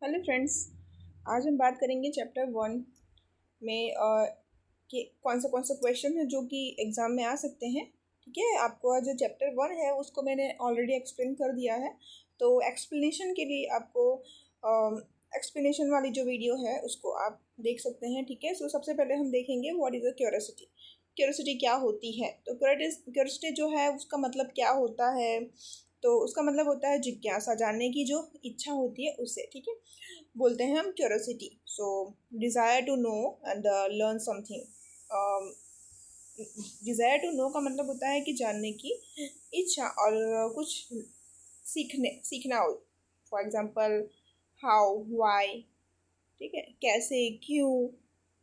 Hello friends. आज हम बात करेंगे चैप्टर 1 में कि कौन सा क्वेश्चन है जो कि एग्ज़ाम में आ सकते हैं। ठीक है, आपको जो चैप्टर 1 है उसको मैंने ऑलरेडी एक्सप्लेन कर दिया है। तो एक्सप्लेनेशन के लिए आपको एक्सप्लेनेशन वाली जो वीडियो है उसको आप देख सकते हैं। ठीक है, सो सबसे पहले हम देखेंगे what is a curiosity. Curiosity क्या होती है? तो क्यूरियोसिटी जो है उसका मतलब क्या होता है? तो उसका मतलब होता है जिज्ञासा, जानने की जो इच्छा होती है उससे। ठीक है, बोलते हैं हम curiosity. So desire to know and learn something. Desire to know का मतलब होता है कि जानने की इच्छा और कुछ सीखना हो। For example how, why. ठीक है, कैसे, क्यों,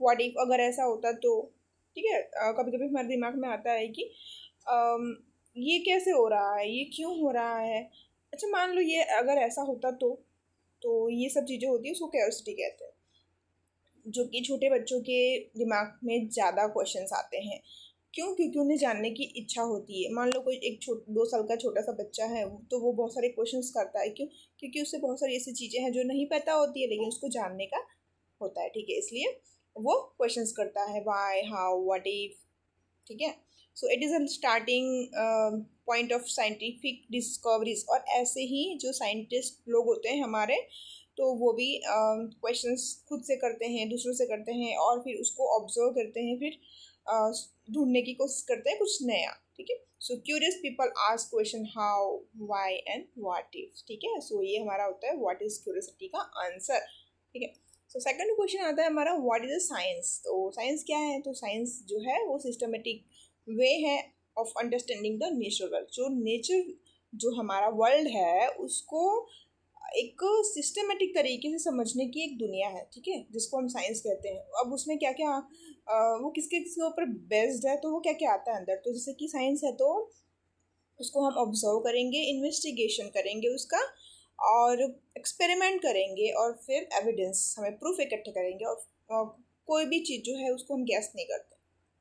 व्हाट इफ, अगर ऐसा होता तो। ठीक है, कभी कभी हमारे दिमाग में आता है कि अम, ये कैसे हो रहा है, ये क्यों हो रहा है। अच्छा, मान लो ये अगर ऐसा होता तो ये सब चीज़ें होती है, उसको क्यूरियोसिटी कहते हैं। जो कि छोटे बच्चों के दिमाग में ज़्यादा क्वेश्चंस आते हैं। क्यों? क्योंकि उन्हें जानने की इच्छा होती है। मान लो कोई एक 2 साल का छोटा सा बच्चा है, तो वो बहुत सारे क्वेश्चंस करता है। क्यों? क्योंकि उससे बहुत सारी ऐसी चीज़ें हैं जो नहीं पता होती है, लेकिन उसको जानने का होता है। ठीक है, इसलिए वो क्वेश्चंस करता है, वाई, हाउ, व्हाट इफ। ठीक है, so it is a starting point of scientific discoveries. और ऐसे ही जो साइंटिस्ट लोग होते हैं हमारे, तो वो भी क्वेश्चंस खुद से करते हैं, दूसरों से करते हैं, और फिर उसको ऑब्जर्व करते हैं, फिर ढूंढने की कोशिश करते हैं कुछ नया। ठीक है, so curious people ask question how, why and what if. ठीक है, सो ये हमारा होता है व्हाट इज क्यूरियोसिटी का आंसर। ठीक है, सो सेकंड क्वेश्चन आता है हमारा व्हाट इज अ साइंस। तो साइंस क्या है? तो साइंस जो है वो सिस्टमेटिक वे है of understanding the natural world. जो नेचर, जो हमारा वर्ल्ड है, उसको एक सिस्टमेटिक तरीके से समझने की एक दुनिया है। ठीक है, जिसको हम साइंस कहते हैं। अब उसमें क्या क्या वो किसके किसके ऊपर बेस्ड है, तो वो क्या क्या आता है अंदर। तो जैसे कि साइंस है तो उसको हम ऑब्जर्व करेंगे, इन्वेस्टिगेशन करेंगे उसका, और एक्सपेरिमेंट करेंगे, और फिर एविडेंस, हमें प्रूफ इकट्ठे करेंगे। और कोई भी चीज़ जो है उसको हम गैस नहीं करते,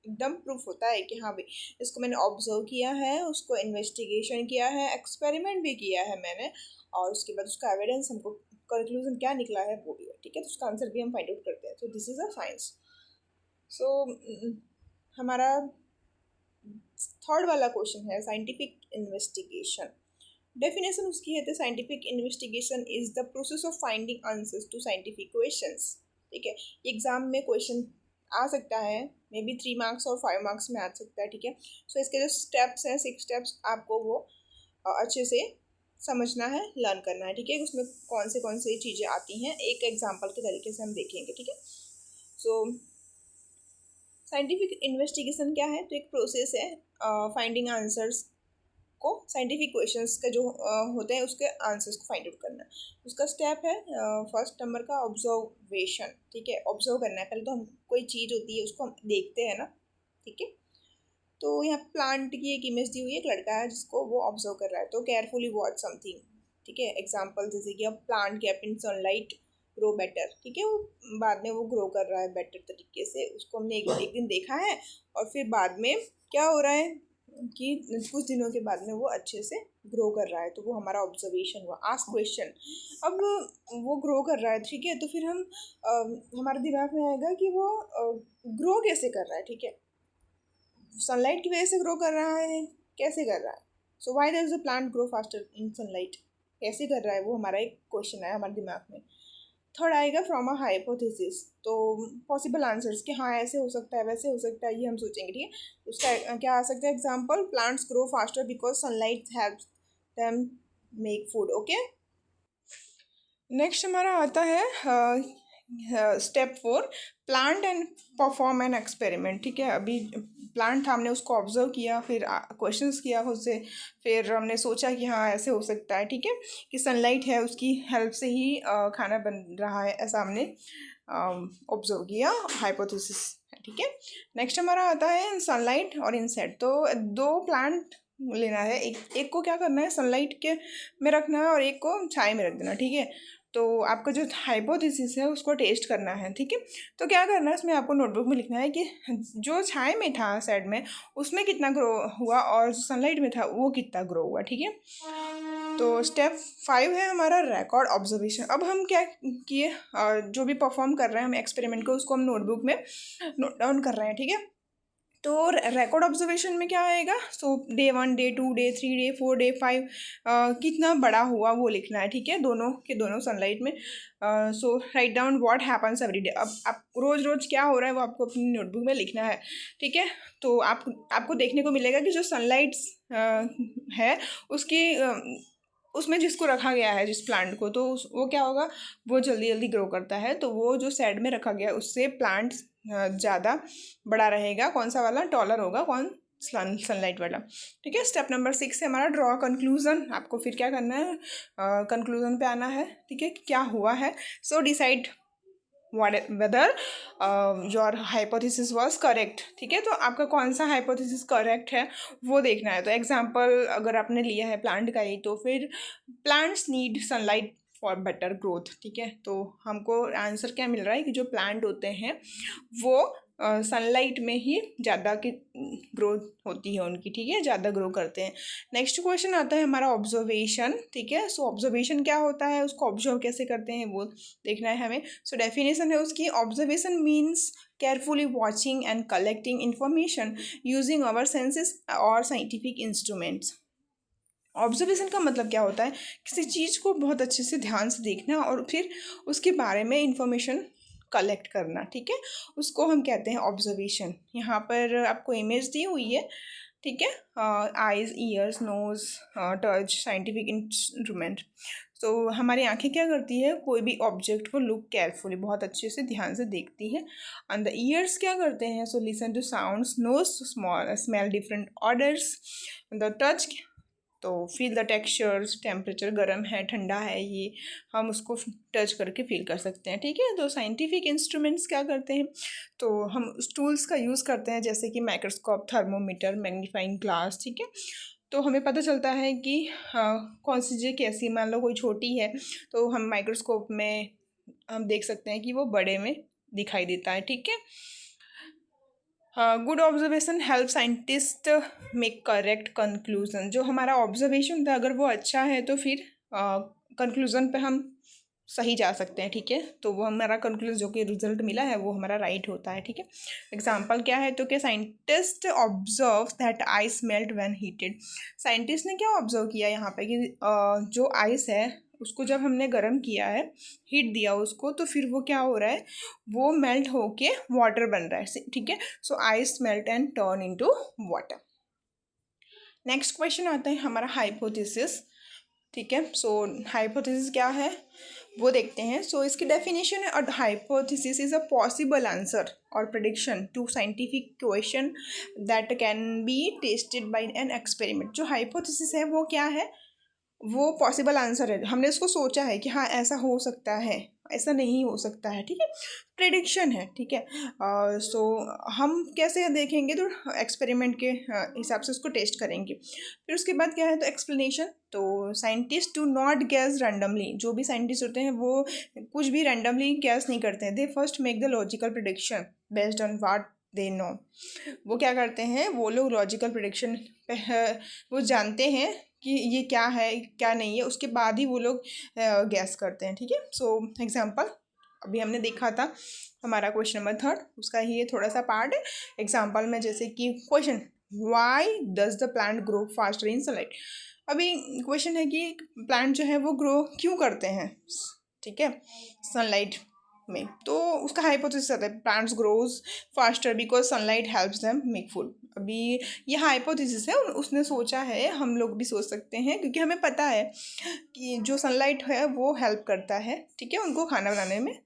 एकदम प्रूफ होता है कि हाँ भाई, इसको मैंने ऑब्जर्व किया है, उसको इन्वेस्टिगेशन किया है, एक्सपेरिमेंट भी किया है मैंने, और उसके बाद उसका एविडेंस, हमको कंक्लूजन क्या निकला है वो भी है। ठीक है, तो उसका आंसर भी हम फाइंड आउट करते हैं। तो दिस इज अ साइंस। सो हमारा थर्ड वाला क्वेश्चन है साइंटिफिक इन्वेस्टिगेशन। डेफिनेशन उसकी है, तो scientific investigation is the process of finding answers to scientific questions. ठीक है, एग्जाम में क्वेश्चन आ सकता है, मे बी 3 मार्क्स और 5 मार्क्स में आ सकता है। ठीक है, सो इसके जो स्टेप्स हैं, 6 स्टेप्स, आपको वो अच्छे से समझना है, लर्न करना है। ठीक है, उसमें कौन सी चीज़ें आती हैं, एक एग्जाम्पल के तरीके से हम देखेंगे। ठीक है, सो साइंटिफिक इन्वेस्टिगेशन क्या है? तो एक प्रोसेस है फाइंडिंग आंसर्स को, साइंटिफिक क्वेश्चंस का जो होते हैं उसके आंसर्स को फाइंड आउट करना। उसका स्टेप है फर्स्ट नंबर का ऑब्जर्वेशन। ठीक है, ऑब्जर्व करना है। पहले तो हम कोई चीज़ होती है उसको हम देखते हैं ना। ठीक है, तो यहाँ प्लांट की एक इमेज दी हुई है, एक लड़का है जिसको वो ऑब्जर्व कर रहा है। तो केयरफुली वॉच समथिंग। ठीक है, एग्जाम्पल जैसे कि अब plant kept in sunlight grow better. ठीक है, वो बाद में वो ग्रो कर रहा है बेटर तरीके से, उसको हमने एक दिन देखा है, और फिर बाद में क्या हो रहा है कि कुछ दिनों के बाद में वो अच्छे से ग्रो कर रहा है। तो वो हमारा ऑब्जर्वेशन हुआ। आस्क क्वेश्चन, अब वो ग्रो कर रहा है। ठीक है, तो फिर हम हमारे दिमाग में आएगा कि वो ग्रो कैसे कर रहा है। ठीक है, सनलाइट की वजह से ग्रो कर रहा है, कैसे कर रहा है। So why does the plant grow faster in sunlight, कैसे कर रहा है, वो हमारा एक क्वेश्चन है हमारे दिमाग में। थर्ड आएगा फ्रॉम अ हाइपोथेसिस। तो पॉसिबल आंसर्स कि हाँ ऐसे हो सकता है, वैसे हो सकता है, ये हम सोचेंगे। ठीक है, उसका क्या आ सकता है example, plants grow faster because sunlight helps them make food. Okay, next हमारा आता है step 4, plant and perform an experiment. ठीक है, अभी प्लांट था, हमने उसको ऑब्जर्व किया, फिर क्वेश्चंस किया खुद से, फिर हमने सोचा कि हाँ ऐसे हो सकता है। ठीक है, कि सनलाइट है उसकी हेल्प से ही खाना बन रहा है, ऐसा हमने ऑब्जर्व किया, हाइपोथेसिस है। ठीक है, नेक्स्ट हमारा आता है सनलाइट और इनसेट। तो दो प्लांट लेना है, एक को क्या करना है, सनलाइट के में रखना है, और एक को छाया में रख देना। ठीक है, तो आपका जो हाइपोथेसिस है उसको टेस्ट करना है। ठीक है, तो क्या करना है, इसमें आपको नोटबुक में लिखना है कि जो छाया में था साइड में, उसमें कितना ग्रो हुआ, और जो सनलाइट में था वो कितना ग्रो हुआ। ठीक है, तो स्टेप 5 है हमारा रिकॉर्ड ऑब्जर्वेशन। अब हम क्या किए, जो भी परफॉर्म कर रहे हैं हम एक्सपेरिमेंट को, उसको हम नोटबुक में नोट डाउन कर रहे हैं, ठीक है। तो रिकॉर्ड ऑब्जर्वेशन में क्या आएगा, so day 1, day 2, day 3, day 4, day 5 कितना बड़ा हुआ वो लिखना है, ठीक है, दोनों के दोनों सनलाइट में। So write down what happens every day. अब आप रोज़ रोज़ क्या हो रहा है वो आपको अपनी नोटबुक में लिखना है, ठीक है। तो आपको देखने को मिलेगा कि जो सनलाइट्स है उसकी उसमें जिसको रखा गया है, जिस प्लांट को, तो वो क्या होगा, वो जल्दी जल्दी ग्रो करता है। तो वो जो साइड में रखा गया है उससे प्लांट ज़्यादा बड़ा रहेगा। कौन सा वाला टॉलर होगा, कौन सनलाइट वाला, ठीक है। स्टेप नंबर 6 है हमारा ड्रॉ कंक्लूजन। आपको फिर क्या करना है, कंक्लूजन पे आना है, ठीक है, क्या हुआ है। So decide whether your hypothesis was correct, ठीक है। तो आपका कौन सा हाइपोथेसिस करेक्ट है वो देखना है। तो एग्जांपल अगर आपने लिया है प्लांट का ही, तो फिर plants need sunlight for better growth, ठीक है। तो हमको आंसर क्या मिल रहा है कि जो प्लांट होते हैं वो सनलाइट में ही ज़्यादा की ग्रोथ होती है उनकी, ठीक है, ज़्यादा ग्रो करते हैं। नेक्स्ट क्वेश्चन आता है हमारा ऑब्जर्वेशन, ठीक है। सो ऑब्जर्वेशन क्या होता है, उसको ऑब्जर्व कैसे करते हैं वो देखना है हमें। सो डेफिनेशन है उसकी, observation means carefully watching and collecting information using our senses or scientific instruments। Observation का मतलब क्या होता है, किसी चीज़ को बहुत अच्छे से ध्यान से देखना और फिर उसके बारे में इंफॉर्मेशन कलेक्ट करना, ठीक है, उसको हम कहते हैं ऑब्जर्वेशन। यहाँ पर आपको इमेज दी हुई है, ठीक है, eyes, ears, nose, touch, scientific instrument. तो हमारी आंखें क्या करती है, कोई भी ऑब्जेक्ट को लुक केयरफुली, बहुत अच्छे से ध्यान से देखती है। एंड द ईयर्स क्या करते हैं, so listen to sounds, nose smell different orders. The touch, तो फील द टेक्सचर्स, टेम्परेचर गर्म है ठंडा है, ये हम उसको टच करके फील कर सकते हैं, ठीक है। तो साइंटिफिक इंस्ट्रूमेंट्स क्या करते हैं, तो हम उस टूल्स का यूज़ करते हैं जैसे कि माइक्रोस्कोप, थर्मोमीटर, मैग्नीफाइंग ग्लास, ठीक है। तो हमें पता चलता है कि कौन सी चीज़ कैसी, मान लो कोई छोटी है तो हम माइक्रोस्कोप में हम देख सकते हैं कि वो बड़े में दिखाई देता है, ठीक है। Good observation help scientist make correct conclusion. जो हमारा ऑब्जर्वेशन था अगर वो अच्छा है तो फिर कंक्लूजन पे हम सही जा सकते हैं, ठीक है। तो वो हमारा कंक्लूजन जो कि रिजल्ट मिला है वो हमारा राइट होता है, ठीक है। एग्जांपल क्या है, तो क्या scientist observe that ice melt when heated. Scientist ने क्या ऑब्जर्व किया यहाँ पे कि जो आइस है उसको जब हमने गर्म किया है, हीट दिया उसको, तो फिर वो क्या हो रहा है, वो मेल्ट होके वाटर बन रहा है, ठीक है। So ice melt and turn into water. Next question आता है हमारा हाइपोथेसिस, ठीक है। सो हाइपोथेसिस क्या है वो देखते हैं। सो इसकी डेफिनेशन है, hypothesis is a possible answer or prediction to scientific question that can be tested by an experiment. जो हाइपोथेसिस है वो क्या है, वो पॉसिबल आंसर है, हमने उसको सोचा है कि हाँ ऐसा हो सकता है, ऐसा नहीं हो सकता है, ठीक है। प्रेडिक्शन है, ठीक है। सो हम कैसे देखेंगे, तो एक्सपेरिमेंट के हिसाब से उसको टेस्ट करेंगे। फिर उसके बाद क्या है, तो एक्सप्लेनेशन। तो scientist do not gas randomly. जो भी साइंटिस्ट होते हैं वो कुछ भी रैंडमली गैस नहीं करते हैं। They first make the logical prediction based on what they know. वो क्या करते हैं, वो लोग लॉजिकल प्रेडिक्शन वो जानते हैं कि ये क्या है क्या नहीं है, उसके बाद ही वो लोग गैस करते हैं, ठीक है। सो एग्जांपल अभी हमने देखा था हमारा क्वेश्चन नंबर 3, उसका ही ये थोड़ा सा पार्ट है। एग्जांपल में जैसे कि question, why does the plant grow faster in sunlight. अभी क्वेश्चन है कि प्लांट जो है वो ग्रो क्यों करते हैं, ठीक है, सनलाइट में। तो उसका हाइपोथेसिस आता है, plants grows faster because sunlight helps them make food. अभी ये हाइपोथेसिस है, उसने सोचा है, हम लोग भी सोच सकते हैं क्योंकि हमें पता है कि जो सनलाइट है वो हेल्प करता है, ठीक है, उनको खाना बनाने में,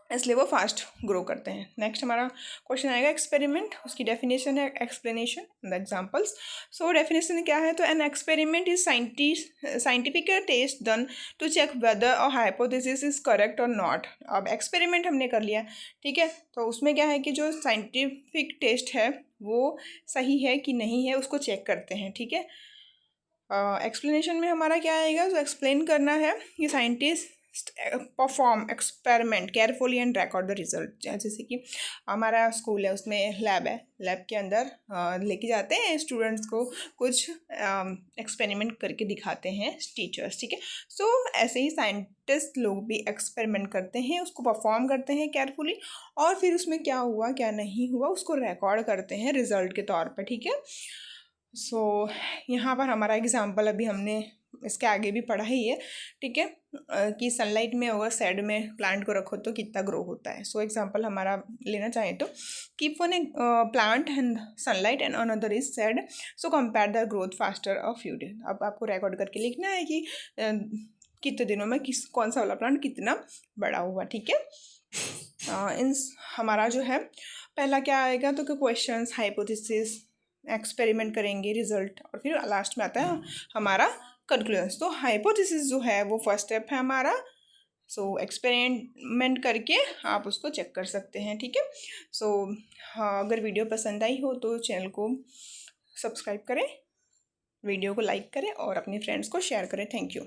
इसलिए वो फास्ट ग्रो करते हैं। नेक्स्ट हमारा क्वेश्चन आएगा एक्सपेरिमेंट, उसकी डेफिनेशन है, explanation and examples. So definition क्या है, तो an experiment is scientific test done to check whether और हाइपोथेसिस इज करेक्ट और नॉट। अब एक्सपेरिमेंट हमने कर लिया, ठीक है, तो उसमें क्या है कि जो साइंटिफिक टेस्ट है वो सही है कि नहीं है उसको चेक करते हैं, ठीक है। एक्सप्लेनेशन में हमारा क्या आएगा, तो एक्सप्लेन करना है कि perform experiment carefully and record the result. जैसे कि हमारा स्कूल है, उसमें लैब है, लैब के अंदर लेके जाते हैं स्टूडेंट्स को, कुछ एक्सपेरिमेंट करके दिखाते हैं टीचर्स, ठीक है। सो ऐसे ही साइंटिस्ट लोग भी एक्सपेरिमेंट करते हैं, उसको परफॉर्म करते हैं केयरफुली, और फिर उसमें क्या हुआ क्या नहीं हुआ उसको रिकॉर्ड करते हैं रिजल्ट के तौर पर, ठीक है। सो यहाँ पर हमारा एग्जाम्पल अभी हमने इसके आगे भी पढ़ा ही है, ठीक है, कि सनलाइट में अगर शेड में प्लांट को रखो तो कितना ग्रो होता है। सो एग्जांपल हमारा लेना चाहें तो keep one plant in sunlight and another is shade, so compare the growth faster a few days. अब आपको रिकॉर्ड करके लिखना है कि कितने दिनों में कौन सा वाला प्लांट कितना बड़ा हुआ, ठीक है। इन हमारा जो है पहला क्या आएगा तो क्वेश्चंस, हाइपोथेसिस, एक्सपेरिमेंट करेंगे, रिजल्ट, और फिर लास्ट में आता है हमारा कंक्लूजन। तो हाइपोथेसिस जो है वो फर्स्ट स्टेप है हमारा। सो एक्सपेरिमेंट करके आप उसको चेक कर सकते हैं, ठीक है। सो हाँ, अगर वीडियो पसंद आई हो तो चैनल को सब्सक्राइब करें, वीडियो को लाइक करें और अपने फ्रेंड्स को शेयर करें। Thank you.